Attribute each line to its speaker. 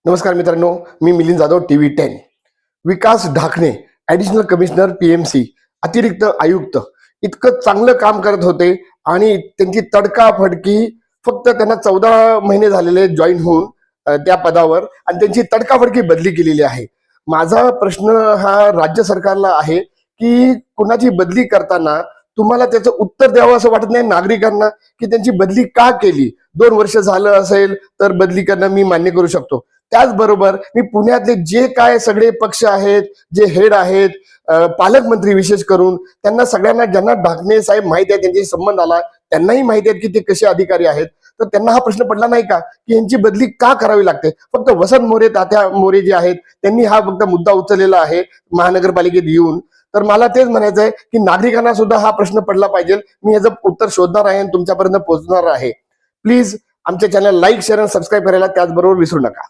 Speaker 1: नमस्कार मित्रांनो, मी मिलिंद जाधव TV10. विकास Dhakane additional commissioner PMC अतिरिक्त आयुक्त इतकं चांगलं काम करत होते आणि त्यांची तडकाफडकी फक्त त्यांना 14 महिने झालेले जॉईन होऊन त्या पदावर आणि त्यांची तडकाफडकी बदली केलेली आहे. माझा प्रश्न हा राज्य सरकारला आहे की कुणाची बदली करताना तुम्हाला त्याचं उत्तर द्यावं असं वाटत नाही नागरिकांना की त्यांची बदली का केली. 2 वर्ष झालं असेल तर बदली करणं मी मान्य करू शकतो. त्याचबरोबर मी पुण्यातले जे काय सगळे पक्ष आहेत, जे हेड आहेत, पालकमंत्री विशेष करून त्यांना सगळ्यांना ज्यांना ढाकणे साहेब माहिती आहे, त्यांच्याशी संबंध आला, त्यांनाही माहिती आहे की ते कसे अधिकारी आहेत, तर त्यांना हा प्रश्न पडला नाही का की यांची बदली का करावी लागते. फक्त वसंत मोरे, तात्या मोरे जे आहेत त्यांनी हा फक्त मुद्दा उचललेला आहे महानगरपालिकेत येऊन. तर मला तेच म्हणायचं आहे की नागरिकांना सुद्धा हा प्रश्न पडला पाहिजे. मी याचं उत्तर शोधणार आहे आणि तुमच्यापर्यंत पोहोचणार आहे. प्लीज आमच्या चॅनल लाईक, शेअर आणि सबस्क्राईब करायला त्याचबरोबर विसरू नका.